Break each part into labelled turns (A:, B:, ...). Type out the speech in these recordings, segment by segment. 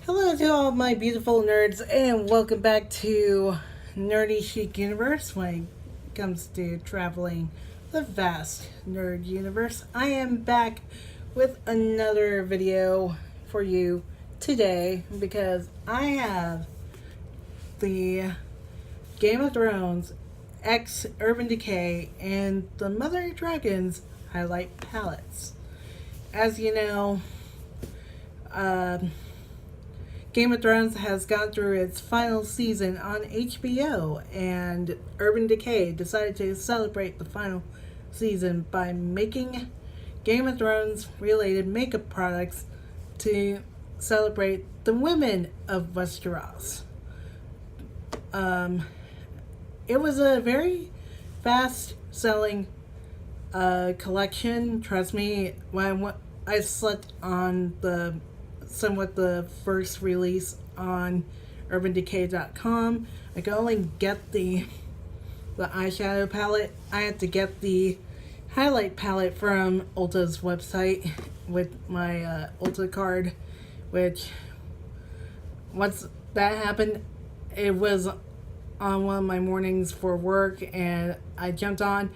A: Hello to all my beautiful nerds, and welcome back to Nerdy Chic Universe when it comes to traveling the vast nerd universe. I am back with another video for you today because I have the Game of Thrones X Urban Decay and the Mother Dragons highlight palettes. As you know, Game of Thrones has gone through its final season on HBO, and Urban Decay decided to celebrate the final season by making Game of Thrones related makeup products to celebrate the women of Westeros. It was a very fast selling collection. Trust me, when I slept on the first release on urbandecay.com. I could only get the eyeshadow palette. I had to get the highlight palette from Ulta's website with my Ulta card, which once that happened, it was on one of my mornings for work, and I jumped on,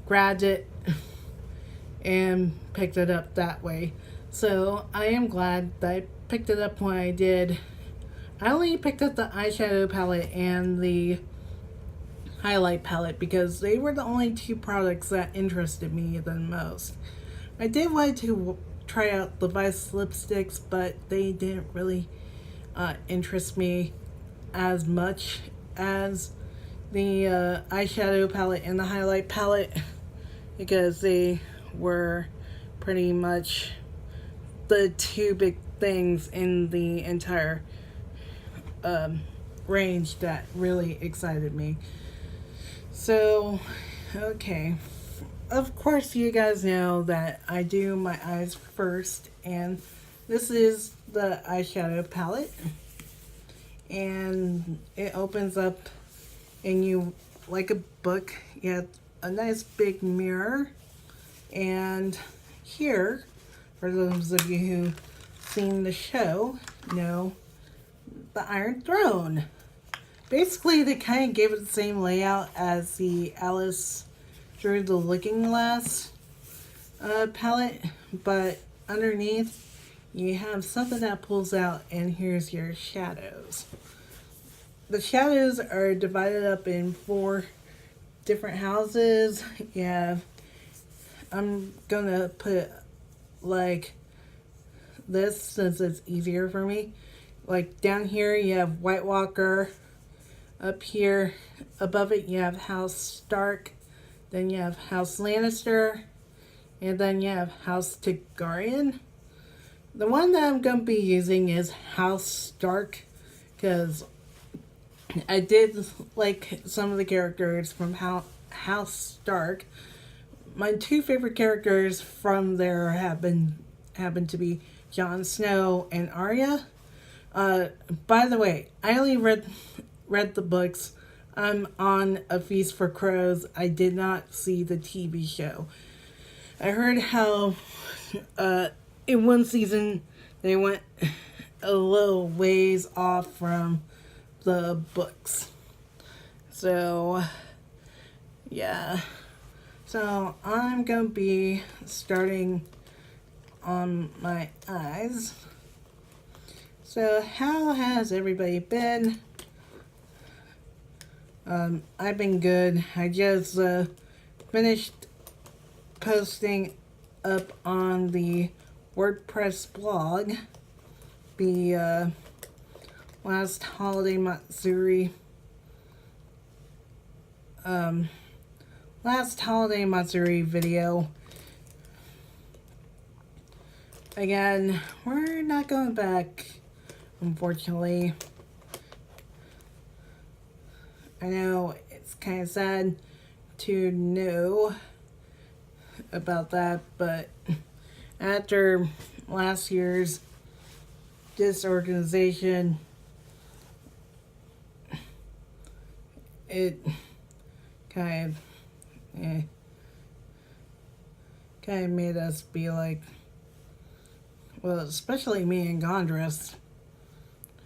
A: grabbed it, and picked it up that way. So I am glad that I picked it up when I did. I only picked up the eyeshadow palette and the highlight palette because they were the only two products that interested me the most. I did want to try out the Vice lipsticks, but they didn't really interest me as much as the eyeshadow palette and the highlight palette because they were pretty much the two big things in the entire range that really excited me. So, okay. Of course, you guys know that I do my eyes first, and this is the eyeshadow palette. And it opens up, and you, like a book, you have a nice big mirror. And here, for those of you who've seen the show, know the Iron Throne. Basically, they kind of gave it the same layout as the Alice Through the Looking Glass palette, but underneath you have something that pulls out, and here's your shadows. The shadows are divided up in 4 different houses. You have, I'm gonna put like this since it's easier for me. Like down here you have White Walker. Up here above it you have House Stark. Then you have House Lannister. And then you have House Targaryen. The one that I'm going to be using is House Stark because I did like some of the characters from House Stark. My 2 favorite characters from there happen to be Jon Snow and Arya. By the way, I only read the books. I'm on A Feast for Crows. I did not see the TV show. I heard how in one season they went a little ways off from the books. So, yeah. So, I'm going to be starting on my eyes. So, how has everybody been? I've been good. I just finished posting up on the WordPress blog the last holiday Matsuri video. Again, we're not going back, unfortunately. I know it's kind of sad to know about that, but after last year's disorganization, it kind of made us be like, well, especially me and Gondress,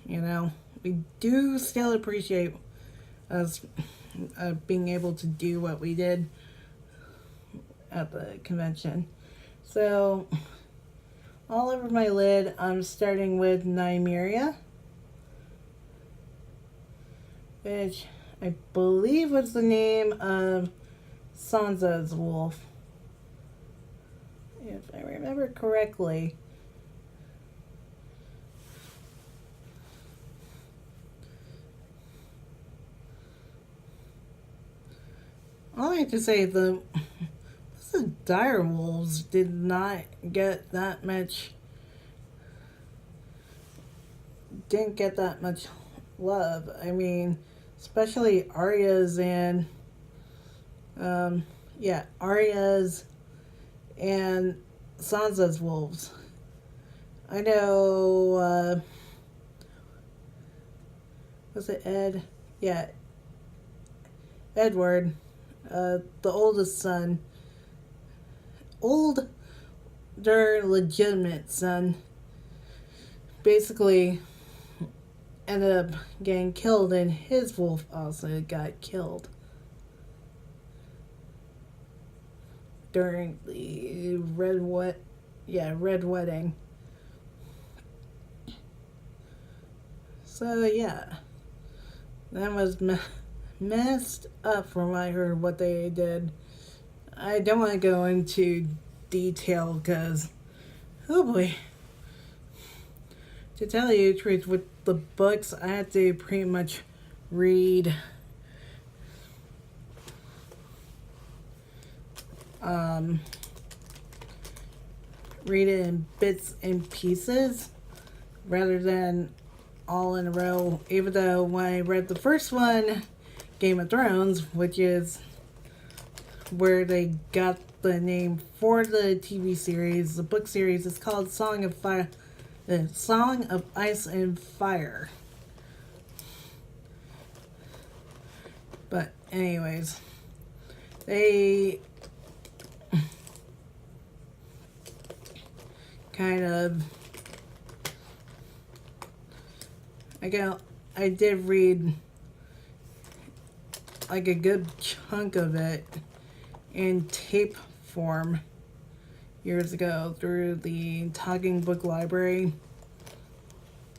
A: you know, we do still appreciate us being able to do what we did at the convention. So, all over my lid, I'm starting with Nymeria, which I believe was the name of Sansa's wolf, if I remember correctly. All I have to say, the dire wolves did not get that much, didn't get that much love. I mean, especially Arya's and Arya's and Sansa's wolves. I know, was it Ed? Yeah, Edward, the oldest son, their legitimate son, basically ended up getting killed, and his wolf also got killed during the Red Wedding. So yeah, that was messed up from what I heard what they did. I don't want to go into detail because, oh boy, to tell you the truth, with the books, I had to pretty much read read it in bits and pieces rather than all in a row. Even though when I read the first one, Game of Thrones, which is where they got the name for the TV series, the book series is called Song of Ice and Fire. But anyways, they kind of, I did read like a good chunk of it in tape form years ago through the Talking Book Library.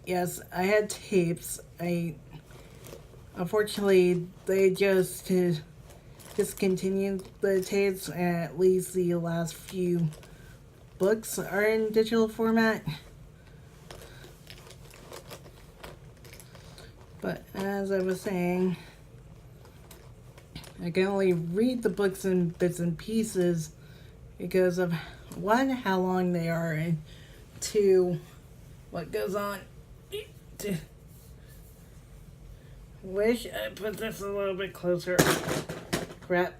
A: Yes, I had tapes. Unfortunately, they just discontinued the tapes, and at least the last few books are in digital format. But as I was saying, I can only read the books in bits and pieces because of, one, how long they are, and two, what goes on. Wish I put this a little bit closer. Crap.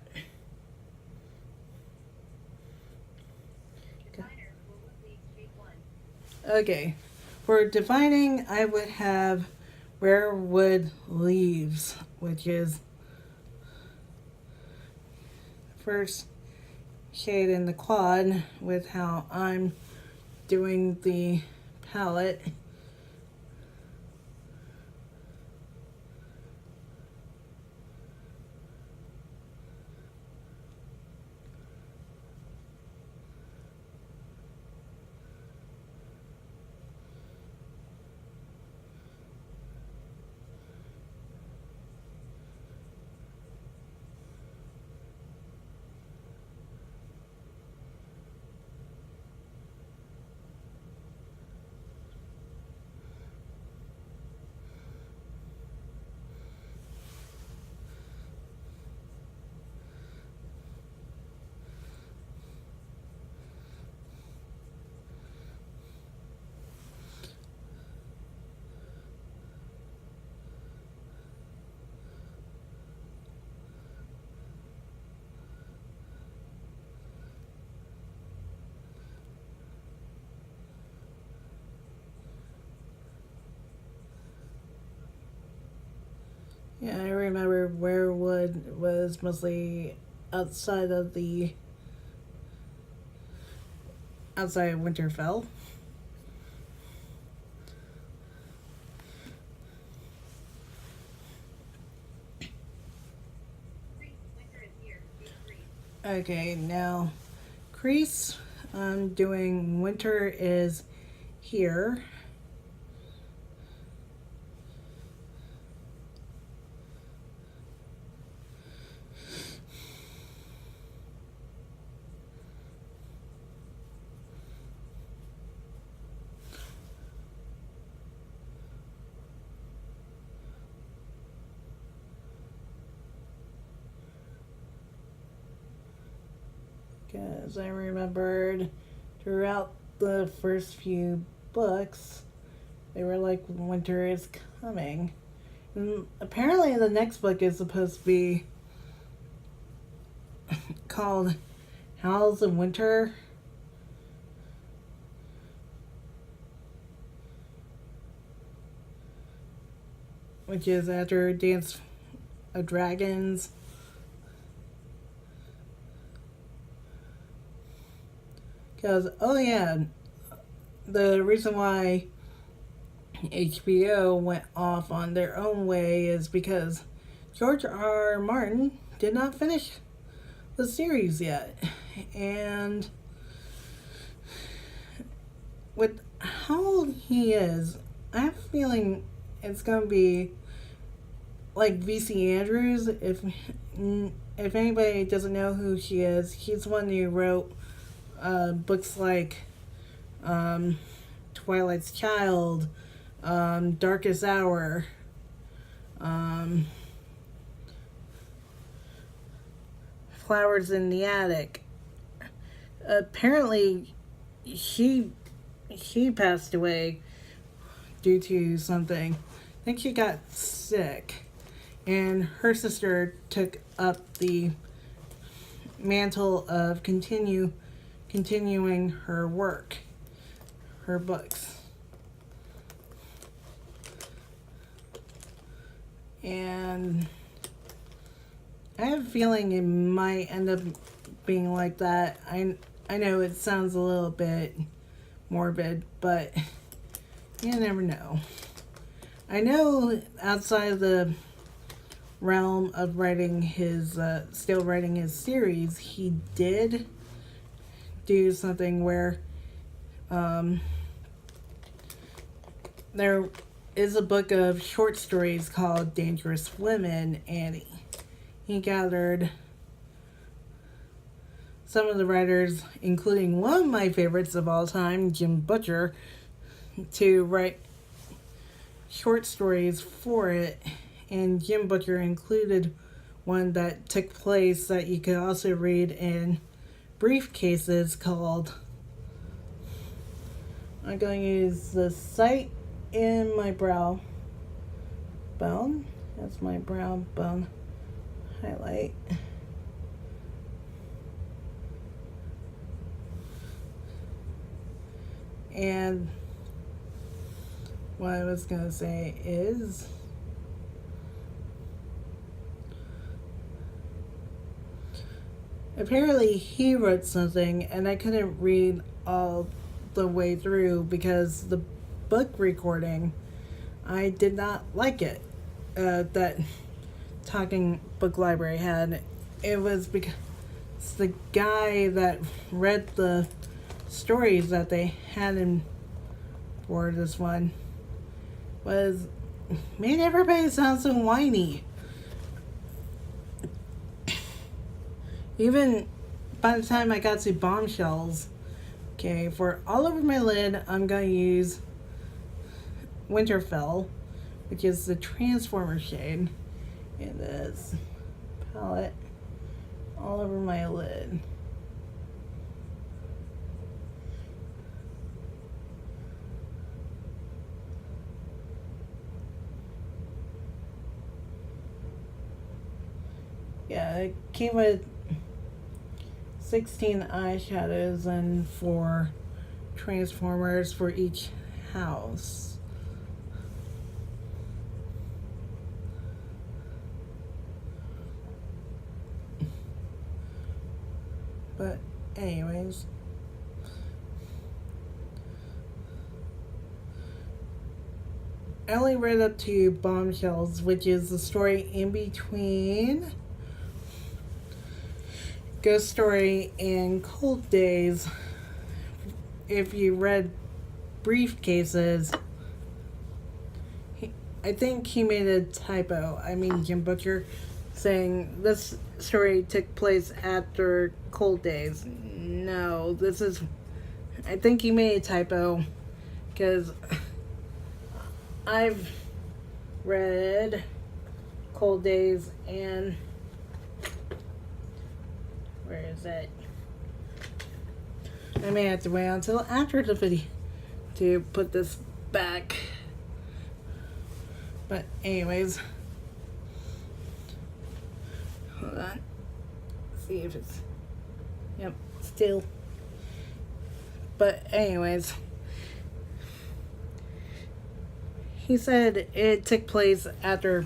A: Okay. For divining, I would have Rare Wood Leaves, which is first shade in the quad with how I'm doing the palette. Yeah, I remember Werewood was mostly outside of Winterfell. Okay, now crease I'm doing winter is here. Because I remembered throughout the first few books, they were like, winter is coming. And apparently, the next book is supposed to be called Howls of Winter. Which is after Dance of Dragons. Because, oh yeah, the reason why HBO went off on their own way is because George R. Martin did not finish the series yet. And with how old he is, I have a feeling it's going to be like VC Andrews. If anybody doesn't know who she is, he's the one who wrote books like Twilight's Child, Darkest Hour, Flowers in the Attic. Apparently, she passed away due to something. I think she got sick, and her sister took up the mantle of continuing her work, her books. And I have a feeling it might end up being like that. I know it sounds a little bit morbid, but you never know. I know outside of the realm of writing his, still writing his series, he did do something where there is a book of short stories called Dangerous Women, and he gathered some of the writers, including one of my favorites of all time, Jim Butcher, to write short stories for it. And Jim Butcher included one that took place that you could also read in briefcases called, I'm going to use the site in my brow bone. That's my brow bone highlight. And what I was going to say is apparently he wrote something, and I couldn't read all the way through because the book recording, I did not like it, that Talking Book Library had. It was because the guy that read the stories that they had in for this one made everybody sound so whiny. Even by the time I got to Bombshells, okay, for all over my lid, I'm going to use Winterfell, which is the Transformer shade, in this palette all over my lid. Yeah, it came with 16 eyeshadows and 4 Transformers for each house. But anyways, I only read up to Bombshells, which is the story in between Ghost Story and Cold Days, if you read Briefcases, I think he made a typo. I mean, Jim Butcher, saying this story took place after Cold Days. No, this is... I think he made a typo, because I've read Cold Days and... Where is it? I may have to wait until after the video to put this back. But anyways, hold on. See if it's... Yep, still. But anyways, he said it took place after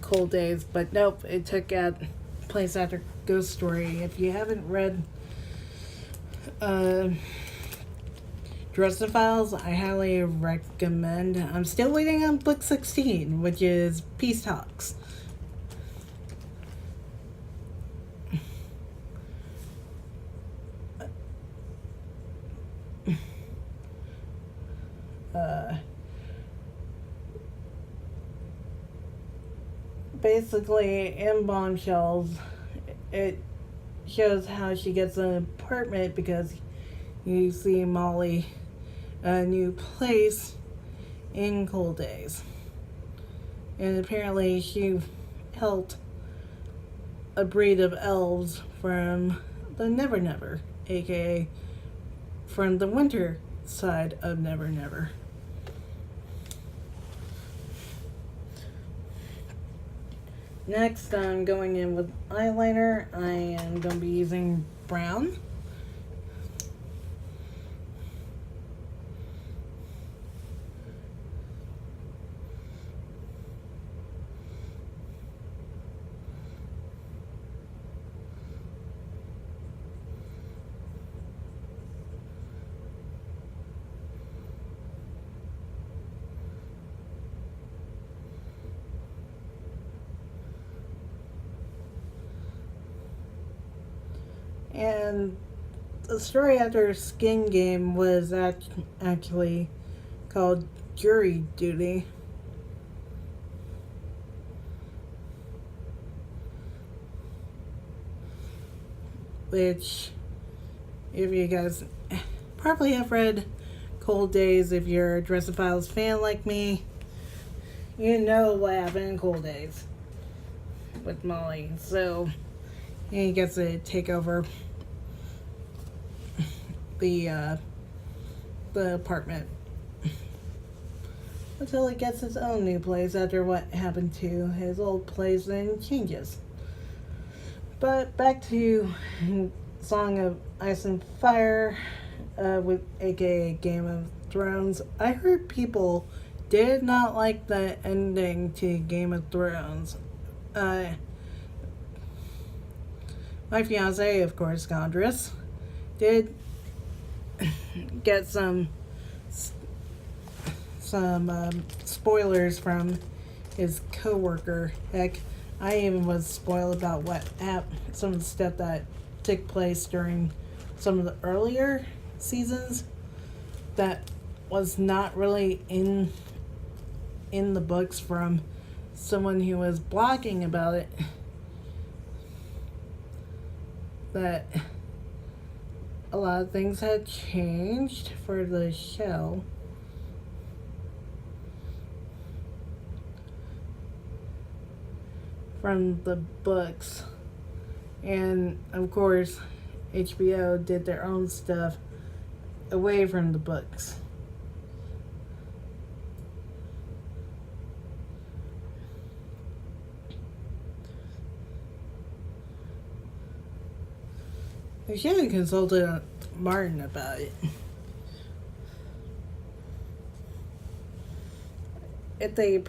A: Cold Days, but nope, it took place after Ghost Story. If you havenent read Dresden Files, I highly recommend. I'm still waiting on book 16, which is Peace Talks. Basically, in Bombshells, it shows how she gets an apartment because you see Molly a new place in Cold Days. And apparently she helped a breed of elves from the Never Never, aka from the winter side of Never Never. Next, I'm going in with eyeliner. I am going to be using brown. And the story after Skin Game was actually called Jury Duty. Which, if you guys probably have read Cold Days, if you're a Dresden Files fan like me, you know what happened in Cold Days with Molly. So he gets to take over the apartment until he gets his own new place after what happened to his old place and changes. But back to Song of Ice and Fire, with aka Game of Thrones. I heard people did not like the ending to Game of Thrones. My fiance, of course, Gondress, did get some spoilers from his coworker. Heck, I even was spoiled about some of the stuff that took place during some of the earlier seasons that was not really in the books from someone who was blogging about it. That a lot of things had changed for the show. From the books. And of course, HBO did their own stuff away from the books. I should have consulted Martin about it. If they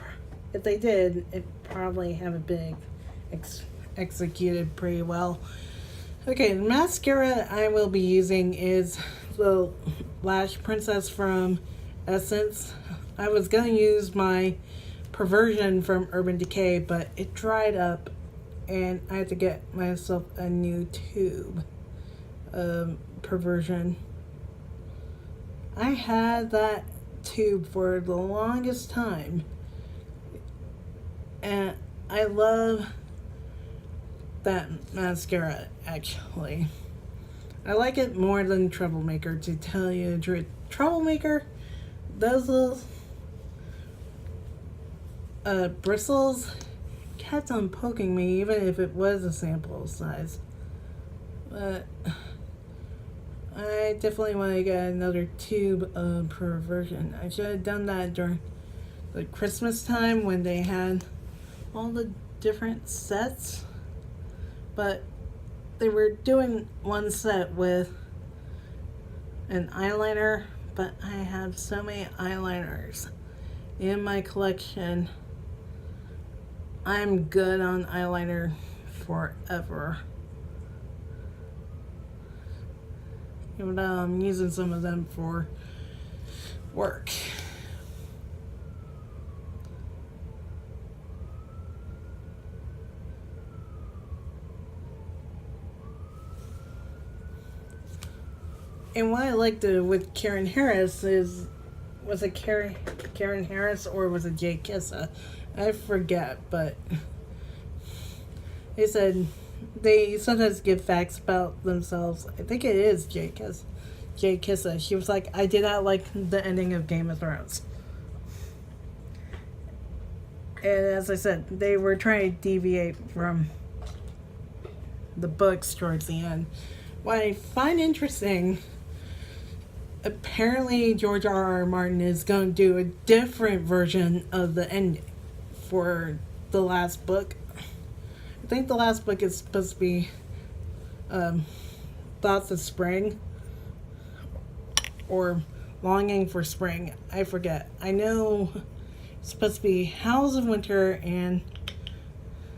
A: did, it probably haven't been executed pretty well. Okay, the mascara I will be using is the Lash Princess from Essence. I was going to use my Perversion from Urban Decay, but it dried up and I had to get myself a new tube perversion. I had that tube for the longest time, and I love that mascara actually. I like it more than Troublemaker, to tell you the truth. Troublemaker, those little bristles kept on poking me, even if it was a sample size. But I definitely want to get another tube of perversion. I should have done that during the Christmas time when they had all the different sets. But they were doing one set with an eyeliner, but I have so many eyeliners in my collection. I'm good on eyeliner forever. Even though I'm using some of them for work. And what I liked with Karen Harris is, was it Karen Harris or was it Jay Kissa? I forget, but they said they sometimes give facts about themselves. I think it is Jay Kissa. She was like, I did not like the ending of Game of Thrones. And as I said, they were trying to deviate from the books towards the end. What I find interesting, apparently George R.R. Martin is going to do a different version of the ending for the last book. I think the last book is supposed to be Thoughts of Spring or Longing for Spring. I forget. I know it's supposed to be Howls of Winter and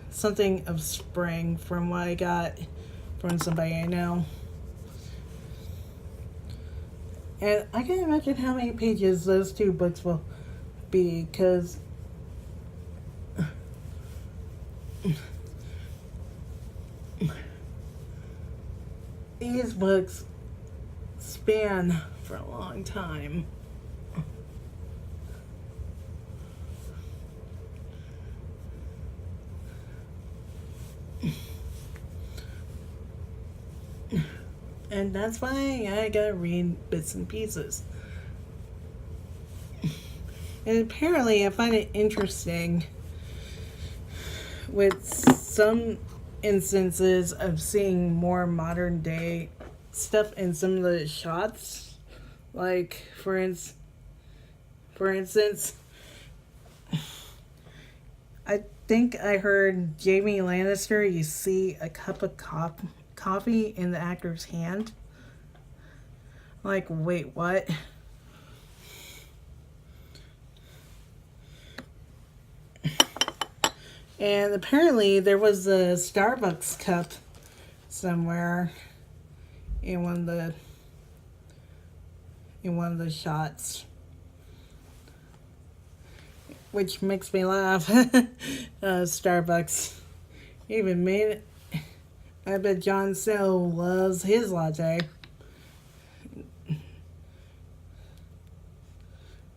A: something of Spring from what I got from somebody I know. And I can't imagine how many pages those two books will be, because these books span for a long time. And that's why I gotta read bits and pieces. And apparently I find it interesting with some instances of seeing more modern day stuff in some of the shots. Like, for instance, I think I heard Jaime Lannister, you see a cup of coffee in the actor's hand. Like, wait, what? And apparently there was a Starbucks cup somewhere in one of the shots, which makes me laugh. Starbucks even made it. I bet Jon Snow loves his latte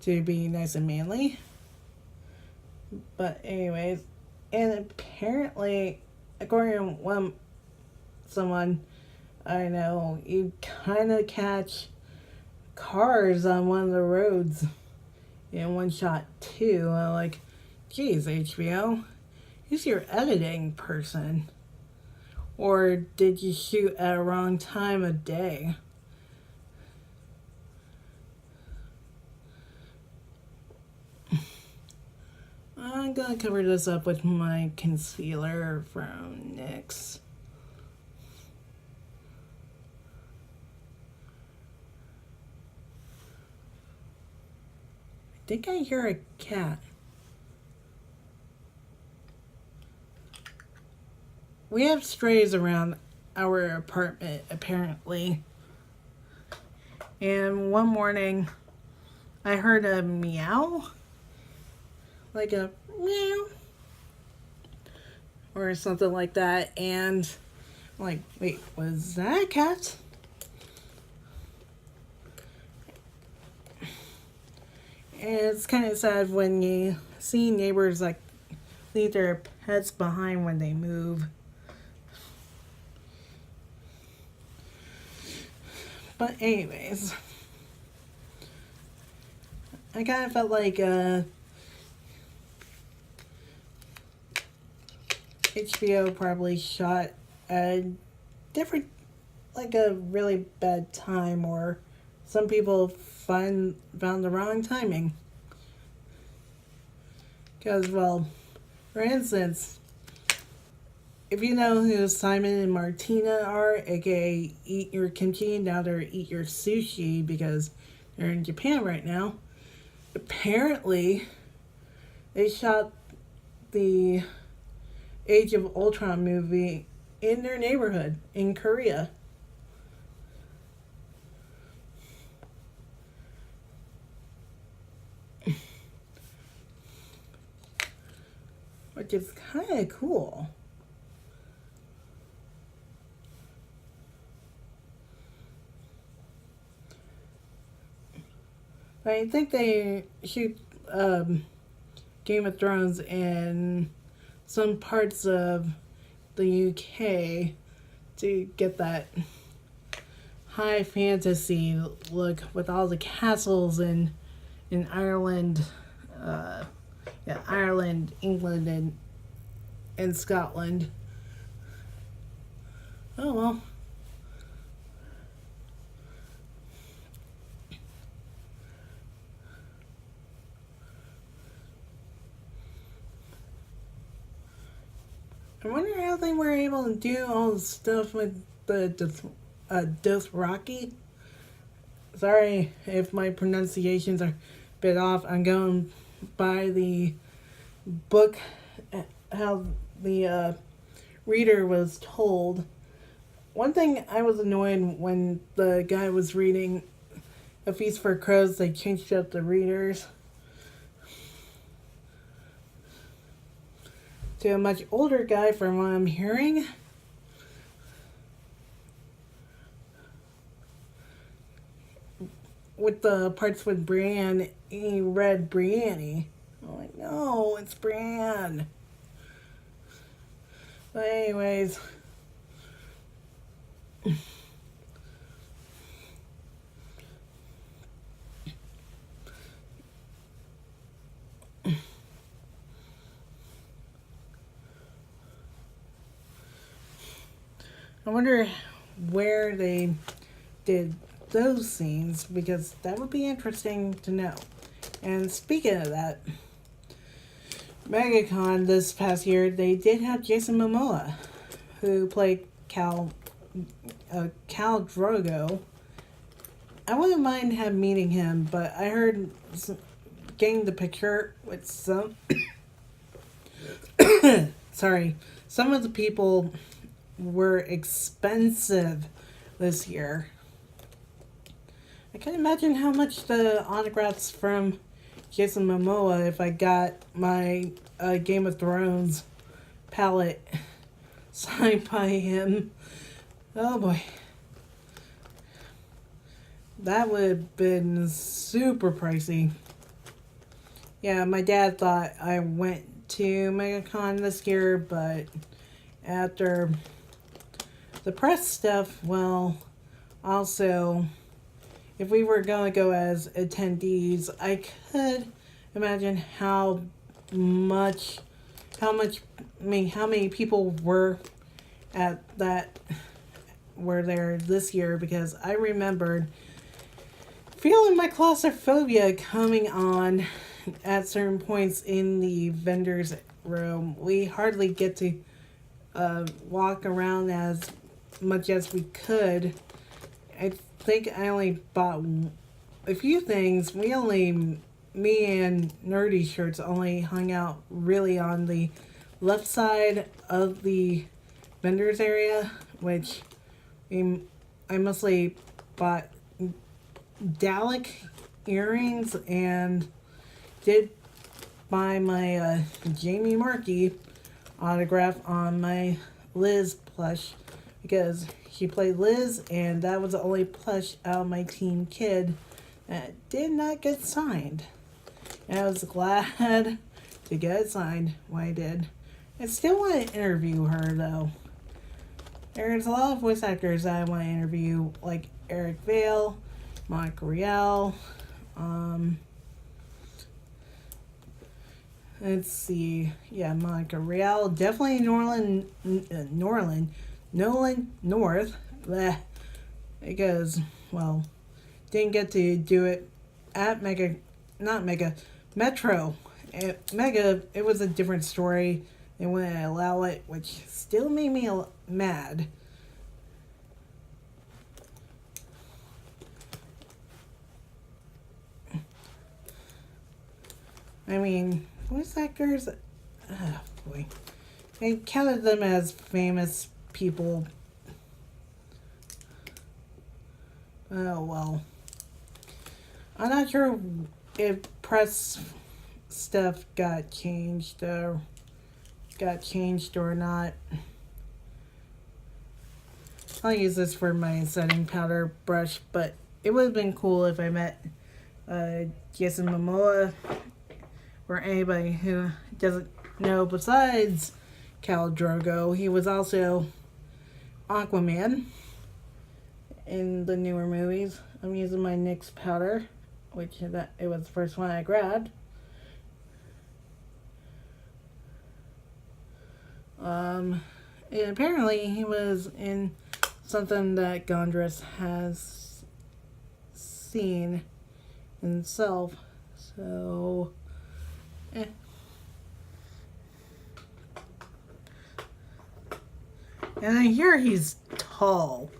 A: to be nice and manly. But anyways, and apparently, according to someone I know, you kind of catch cars on one of the roads in one shot too. I'm like, geez, HBO, who's your editing person? Or did you shoot at a wrong time of day? I'm gonna cover this up with my concealer from NYX. I think I hear a cat. We have strays around our apartment, apparently. And one morning, I heard a meow. Like a meow. or something like that, and I'm like, wait, was that a cat? And it's kind of sad when you see neighbors like leave their pets behind when they move. But anyways, I kind of felt like HBO probably shot a different, like a really bad time, or some people found the wrong timing. Because, well, for instance, if you know who Simon and Martina are, aka Eat Your Kimchi, now they're Eat Your Sushi because they're in Japan right now. Apparently, they shot the Age of Ultron movie in their neighborhood in Korea. Which is kind of cool. I think they shoot Game of Thrones in some parts of the UK to get that high fantasy look with all the castles in Ireland, Ireland, England, and Scotland. Oh well. I wonder how they were able to do all the stuff with the Dothraki. Sorry if my pronunciations are a bit off. I'm going by the book, how the reader was told. One thing I was annoyed when the guy was reading A Feast for Crows, they changed up the readers to a much older guy from what I'm hearing. With the parts with Brienne, he read Brienne. I'm like, no, it's Brienne. But anyways, I wonder where they did those scenes, because that would be interesting to know. And speaking of that, MegaCon this past year, they did have Jason Momoa, who played Khal Drogo. I wouldn't mind meeting him, but I heard getting the picture with some some of the people were expensive this year. I can imagine how much the autographs from Jason Momoa, if I got my Game of Thrones palette signed by him. Oh boy. That would have been super pricey. Yeah, my dad thought I went to MegaCon this year, but after the press stuff, well, also, if we were going to go as attendees, I could imagine how many people were there this year, because I remembered feeling my claustrophobia coming on at certain points in the vendor's room. We hardly get to walk around as much as we could. I think I only bought a few things. Me and Nerdy Shirts only hung out really on the left side of the vendors area, which I mostly bought Dalek earrings and did buy my Jamie Markey autograph on my Liz plush because she played Liz, and that was the only plush out of my Team Kid that did not get signed. And I was glad to get it signed when I did. I still want to interview her though. There's a lot of voice actors that I want to interview, like Eric Vale, Monica Rial. Let's see. Yeah, Monica Rial. Definitely Nolan North. Bleh. Because, well, didn't get to do it at Metro. Mega, it was a different story. They wouldn't allow it, which still made me mad. I mean, voice actors, oh boy. I counted them as famous people. Oh well. I'm not sure if press stuff got changed or not. I'll use this for my setting powder brush, but it would have been cool if I met Jason Momoa, or anybody who doesn't know besides Khal Drogo. He was also Aquaman in the newer movies. I'm using my NYX powder, which it was the first one I grabbed. And apparently he was in something that Gondress has seen himself. So, And I hear he's tall.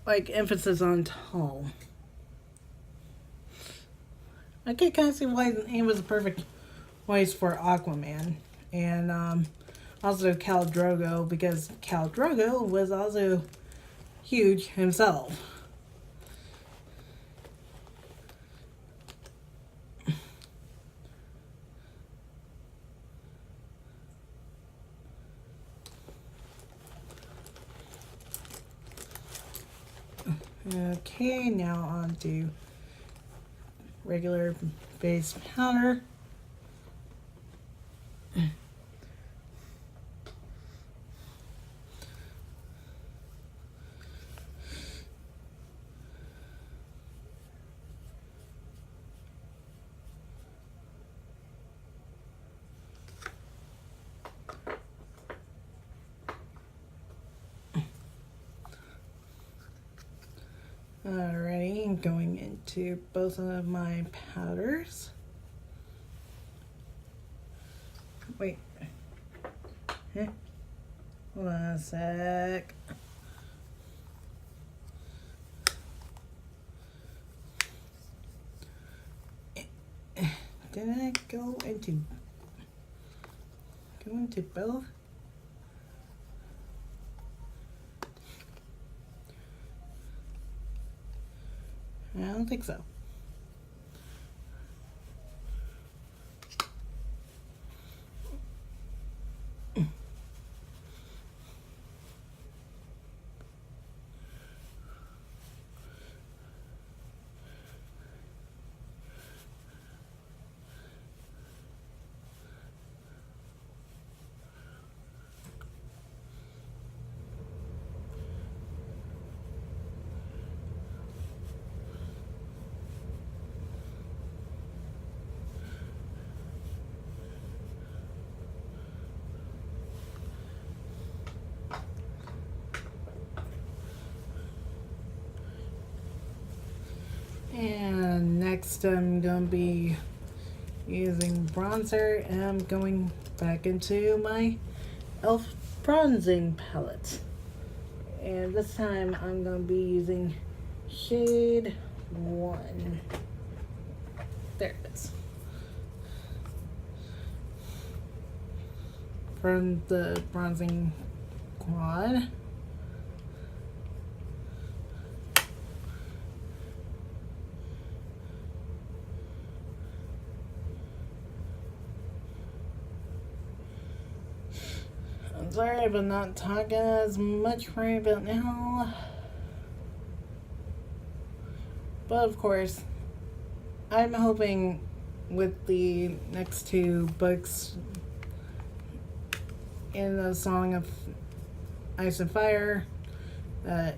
A: Like, emphasis on tall. I can kind of see why he was a perfect voice for Aquaman. And also Khal Drogo, because Khal Drogo was also huge himself. Okay, now on to regular base powder. Alrighty, going into both of my powders. Wait. Hold on a sec. Did I go into both? I don't think so. And next I'm going to be using bronzer, and I'm going back into my e.l.f. bronzing palette. And this time I'm going to be using shade 1. There it is. From the bronzing quad. Sorry if I'm not talking as much right about now. But of course, I'm hoping with the next two books in the Song of Ice and Fire that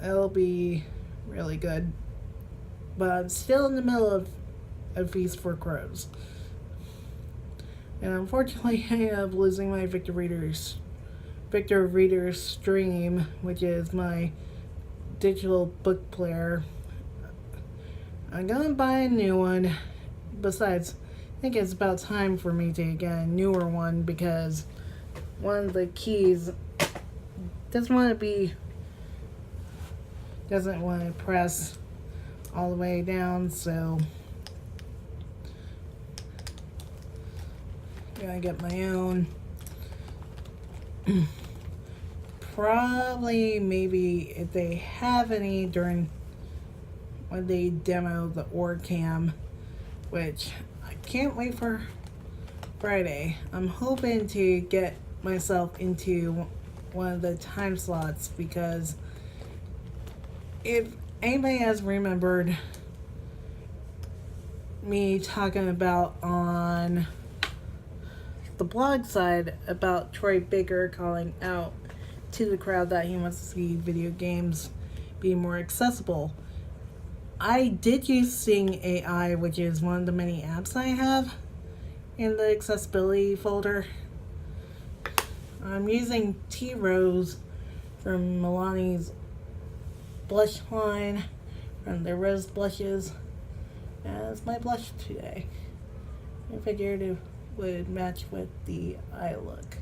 A: it'll be really good. But I'm still in the middle of A Feast for Crows. And unfortunately, I ended up losing my Victor Reader Stream, which is my digital book player. I'm gonna buy a new one. Besides, I think it's about time for me to get a newer one because one of the keys doesn't want to press all the way down, so I get my own. Probably, maybe if they have any during when they demo the OrCam, which I can't wait for Friday. I'm hoping to get myself into one of the time slots because if anybody has remembered me talking about on the blog side about Troy Baker calling out to the crowd that he wants to see video games be more accessible, I did use Sing AI, which is one of the many apps I have in the accessibility folder. I'm using Tea Rose from Milani's blush line from the Rose Blushes as my blush today. I figured it would match with the eye look.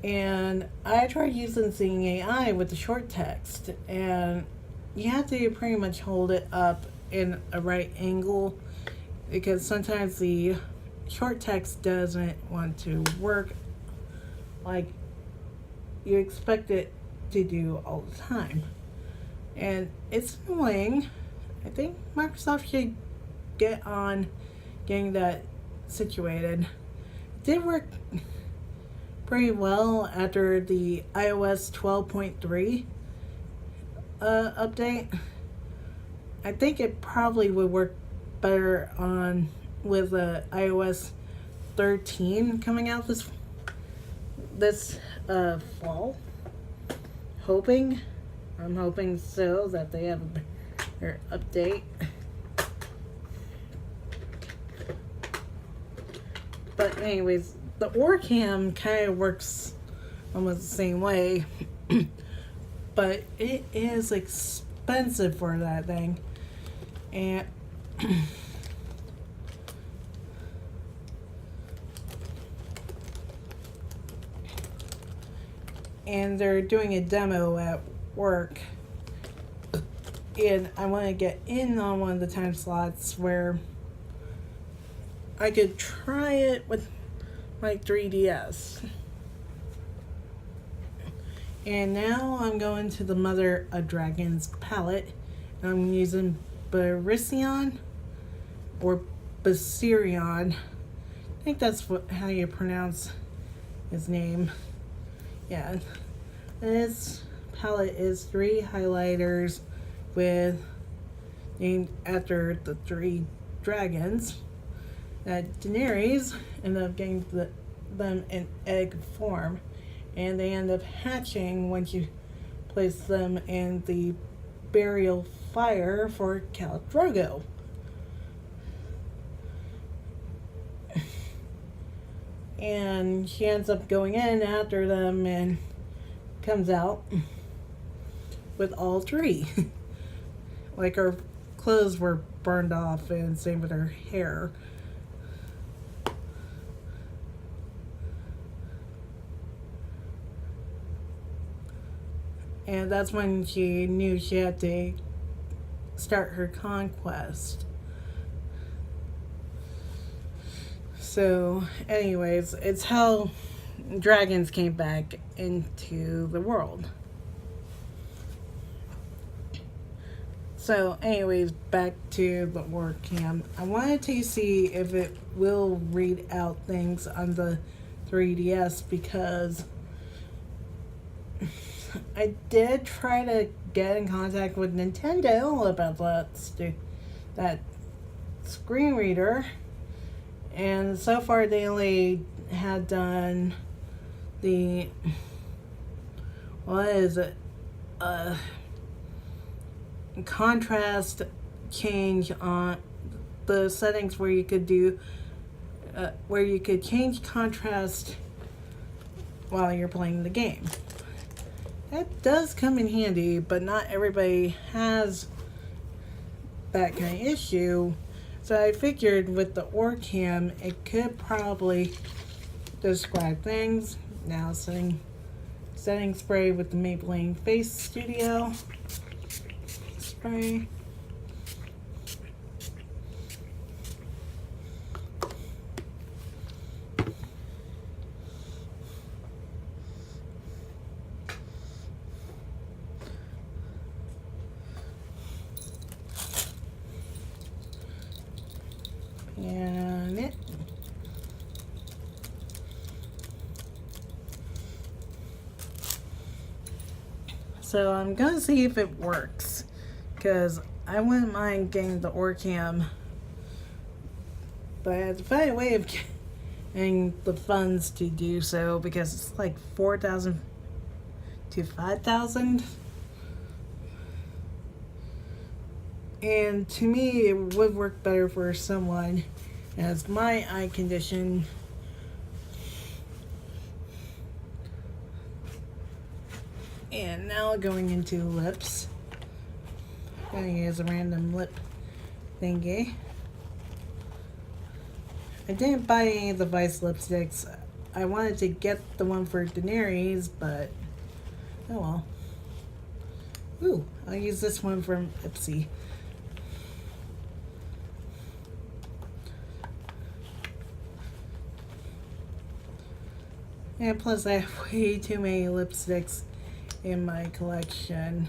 A: And I tried using Sing AI with the short text, and you have to pretty much hold it up in a right angle because sometimes the short text doesn't want to work like you expect it to do all the time. And it's annoying. I think Microsoft should get on getting that situated. It did work pretty well after the iOS 12.3 update. I think it probably would work better on with iOS 13 coming out this fall. I'm hoping so that they have a better update. But anyways, the OrCam kind of works almost the same way, but it is expensive for that thing, and and they're doing a demo at work, and I want to get in on one of the time slots where I could try it with my 3DS. And now I'm going to the Mother of Dragons palette. I'm using Baricion or Basirion. I think that's how you pronounce his name. Yeah. This palette is 3 highlighters named after the 3 dragons that Daenerys ended up getting them in egg form, and they end up hatching once you place them in the burial fire for Khal Drogo. And she ends up going in after them and comes out with all 3. Like her clothes were burned off, and same with her hair. And that's when she knew she had to start her conquest. So, anyways, it's how dragons came back into the world. So anyways, back to the Orcam. I wanted to see if it will read out things on the 3DS because I did try to get in contact with Nintendo about that screen reader, and so far they only had done the, what is it, contrast change on the settings where you could do where you could change contrast while you're playing the game. That does come in handy, but not everybody has that kind of issue. So I figured with the Orcam, it could probably describe things. Now setting spray with the Maybelline Face Studio spray. And it. So I'm gonna see if it works, because I wouldn't mind getting the Orcam, but I have to find a way of getting the funds to do so, because it's like 4,000 to 5,000. And to me, it would work better for someone as my eye condition. And now going into lips. I'm gonna use a random lip thingy. I didn't buy any of the Vice lipsticks. I wanted to get the one for Daenerys, but oh well. Ooh, I'll use this one from Ipsy. And plus I have way too many lipsticks in my collection.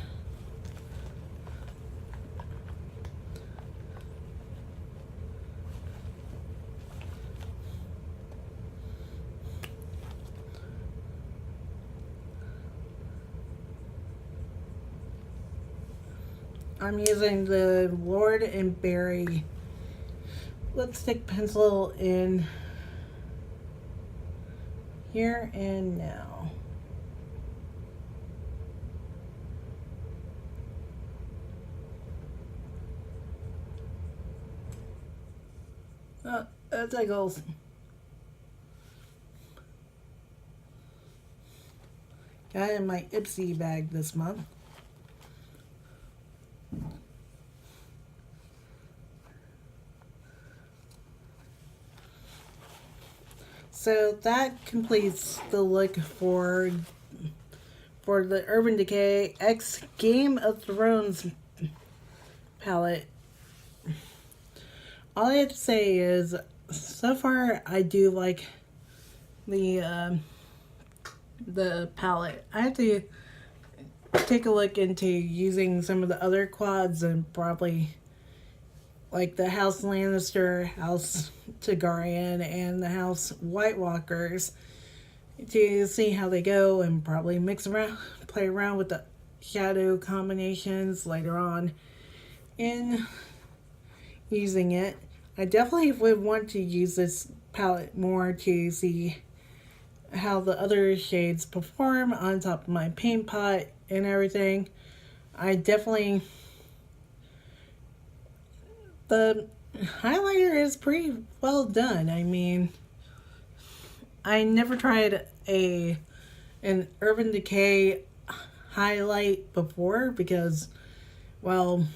A: I'm using the Lord and Berry lipstick pencil in Here and Now. Oh, that tickles. Got it in my Ipsy bag this month. So that completes the look for the Urban Decay X Game of Thrones palette. All I have to say is, so far I do like the palette. I have to take a look into using some of the other quads and probably like the House Lannister, House Targaryen, and the House White Walkers to see how they go, and probably play around with the shadow combinations later on in using it. I definitely would want to use this palette more to see how the other shades perform on top of my paint pot and everything. The highlighter is pretty well done. I mean, I never tried an Urban Decay highlight before because, well,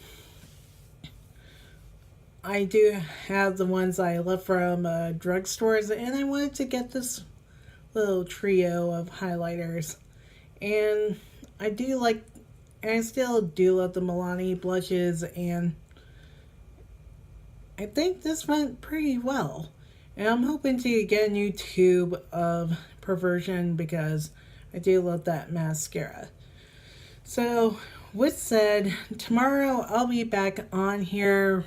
A: I do have the ones I love from drugstores, and I wanted to get this little trio of highlighters. And I still do love the Milani blushes, and I think this went pretty well. And I'm hoping to get a new tube of Perversion because I do love that mascara. So, with said, tomorrow I'll be back on here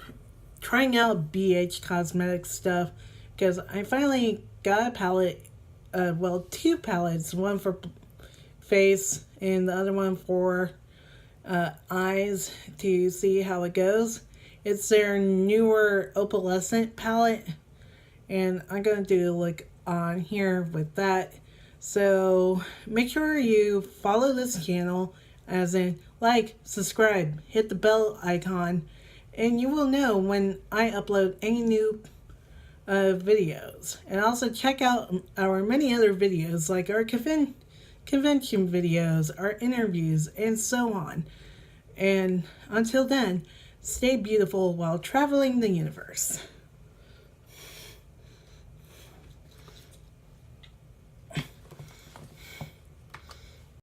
A: trying out BH Cosmetics stuff because I finally got a palette, well, two palettes, one for face and the other one for eyes to see how it goes. It's their newer opalescent palette, and I'm going to do a look on here with that. So make sure you follow this channel, as in like, subscribe, hit the bell icon, and you will know when I upload any new videos. And also check out our many other videos like our convention videos, our interviews, and so on. And until then, stay beautiful while traveling the universe.